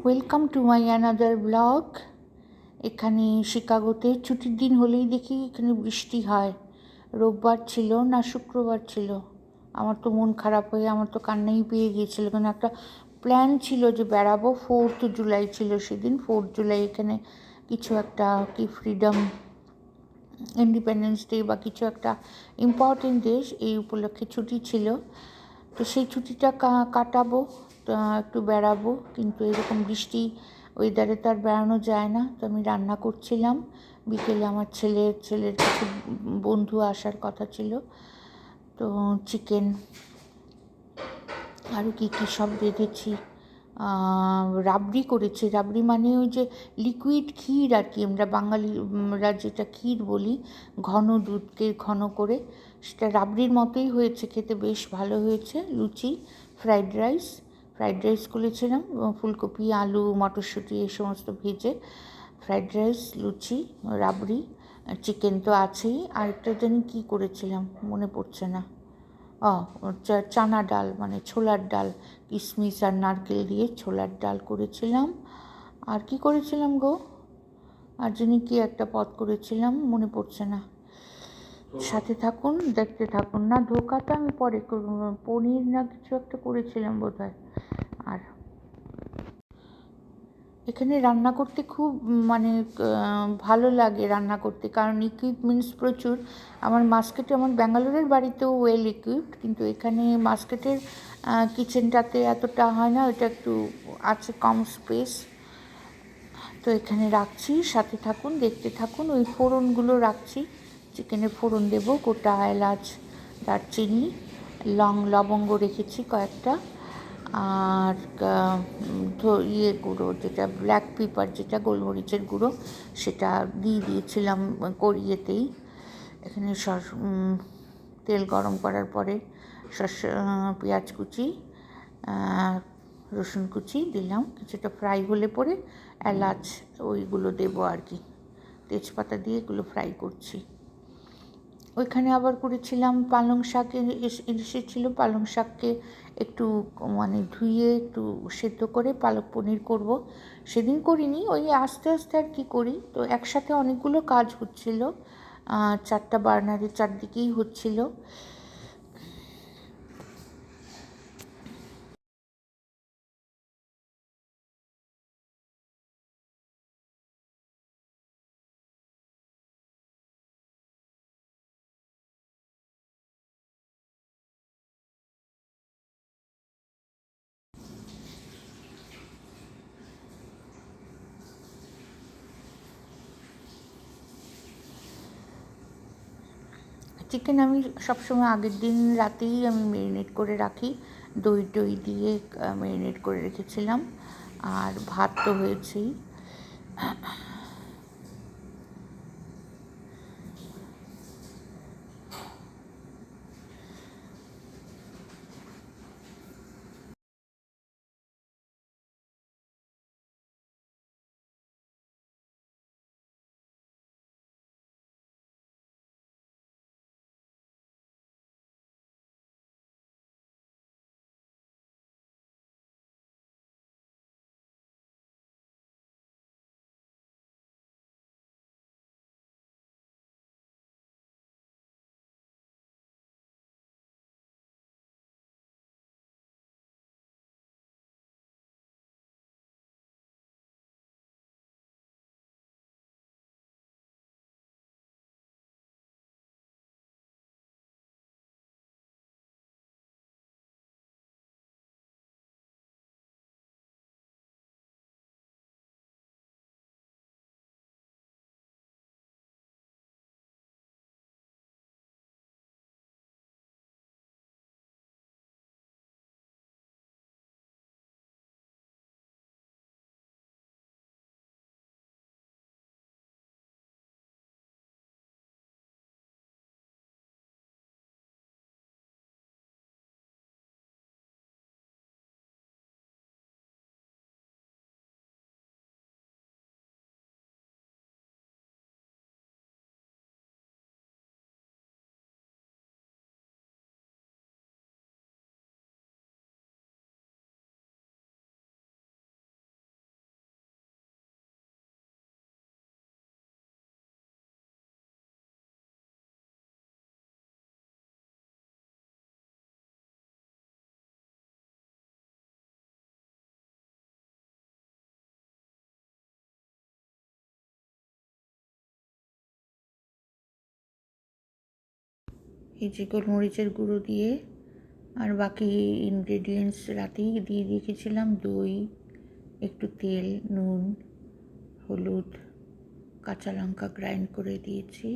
Welcome to my another blog. এখানে শিকাগোতে ছুটির দিন হলেই দেখি এখানে বৃষ্টি হয়। রোববার ছিল না শুক্রবার ছিল, আমার তো মন খারাপ হয়ে আমার তো কান্নাই পেয়ে গিয়েছিল। এখানে একটা প্ল্যান ছিল যে বেড়াবো, 4th জুলাই ছিল সেদিন। 4th জুলাই এখানে কিছু একটা কি ফ্রিডম ইন্ডিপেন্ডেন্স ডে বা কিছু একটা ইম্পর্টেন্ট দেশ, এই উপলক্ষে ছুটি ছিল। তো সেই ছুটিটা কাটাবো, একটু বেড়াবো, কিন্তু এরকম বৃষ্টি ওয়েদারে তো আর বেড়ানো যায় না। তো আমি রান্না করছিলাম। বিকেলে আমার ছেলের কিছু বন্ধু আসার কথা ছিল, তো চিকেন আরও কী কী সব রেঁধেছি। রাবড়ি করেছি। রাবড়ি মানে ওই যে লিকুইড ক্ষীর আর কি, আমরা বাঙালিরা যেটা ক্ষীর বলি, ঘন দুধকে ঘন করে, সেটা রাবড়ির মতোই হয়েছে, খেতে বেশ ভালো হয়েছে। লুচি, ফ্রাইড রাইস করেছিলাম, ফুলকপি, আলু, মটরশুঁটি এই সমস্ত ভেজে ফ্রাইড রাইস, লুচি, রাবড়ি, চিকেন তো আছেই। আরেকটা জানি কী করেছিলাম মনে পড়ছে না। চানা ডাল, মানে ছোলার ডাল, কিশমিশ আর নারকেল দিয়ে ছোলার ডাল করেছিলাম। আর কি করেছিলাম গো, আর জানি কি একটা পদ করেছিলাম, মনে পড়ছে না। সাথে থাকুন, দেখতে থাকুন। না, ধোকাটা আমি পরে পনির না কিছু একটা করেছিলাম বোধহয়। আর এখানে রান্না করতে খুব মানে ভালো লাগে রান্না করতে, কারণ ইকুইপমেন্টস প্রচুর। আমার ব্যাঙ্গালোরের বাড়িতেও ওয়েল ইকুইপড, কিন্তু এখানে মাস্কেটের কিচেনটাতে এতটা হয় না, ওইটা একটু আছে কম স্পেস। তো এখানে রাখছি, সাথে থাকুন, দেখতে থাকুন। ওই ফোড়নগুলো রাখছি, চিকেনে ফোড়ন দেবো, গোটা এলাচ, দারচিনি, লবঙ্গ রেখেছি কয়েকটা, আর গুঁড়ো, যেটা ব্ল্যাক পেপার, যেটা গোলমরিচের গুঁড়ো, সেটা দিয়েছিলাম কড়িয়েতেই। এখানে তেল গরম করার পরে পেঁয়াজ কুচি, রসুন কুচি দিলাম, কিছুটা ফ্রাই হলে পরে এলাচ ওইগুলো দেবো আর কি, তেজপাতা দিয়ে এগুলো ফ্রাই করছি। ওইখানে আবার করেছিলাম পালং শাক এসেছিলো, পালং শাককে একটু মানে ধুয়ে একটু সেদ্ধ করে পালক পনির করব। সেদিন করিনি, ওই আস্তে আস্তে আর কি করি। তো একসাথে অনেকগুলো কাজ হচ্ছিল, 4টা বার্নারের চারদিকেই হচ্ছিল। চিকেন আমি সবসময় আগের দিন রাতেই আমি ম্যারিনেট করে রাখি, দই দিয়ে ম্যারিনেট করে রেখেছিলাম। আর ভাত তো হয়েছেই। এই যে গোলমরিচের গুঁড়ো দিয়ে, আর বাকি ইনগ্রেডিয়েন্টস রাতেই দিয়ে রেখেছিলাম, দই, একটু তেল, নুন, হলুদ, কাঁচা লঙ্কা গ্রাইন্ড করে দিয়েছি।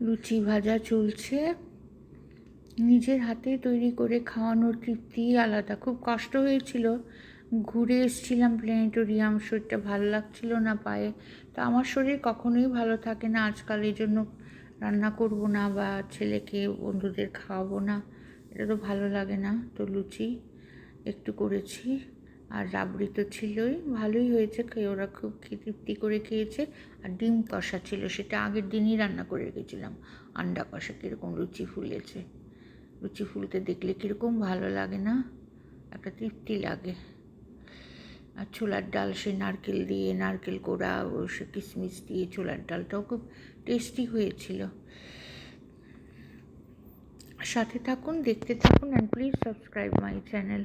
লুচি ভাজা চলছে। নিজের হাতে তৈরি করে খাওয়ানোর তৃপ্তিই আলাদা। খুব কষ্ট হয়েছিল, ঘুরে এসেছিলাম প্ল্যানেটোরিয়াম, শরীরটা ভালো লাগছিল না পায়ে। তো আমার শরীর কখনোই ভালো থাকে না আজকাল, এই জন্য রান্না করব না বা ছেলেকে বন্ধুদের খাওয়াবো না, এটা তো ভালো লাগে না। তো লুচি একটু করেছি, আর রাবড়ি তো ছিলই, ভালোই হয়েছে, খেয়ে ওরা খুব তৃপ্তি করে খেয়েছে। আর ডিম কষা ছিল, সেটা আগের দিনই রান্না করে রেখেছিলাম। আন্ডা কষা কীরকম লুচি ফুলেছে, লুচি ফুলতে দেখলে কীরকম ভালো লাগে না, একটা তৃপ্তি লাগে। আর ছোলার ডাল, সে নারকেল দিয়ে, নারকেল কোড়া ও সে কিশমিশ দিয়ে ছোলার ডালটাও খুব টেস্টি হয়েছিল। সাথে থাকুন, দেখতে থাকুন, and please subscribe my channel.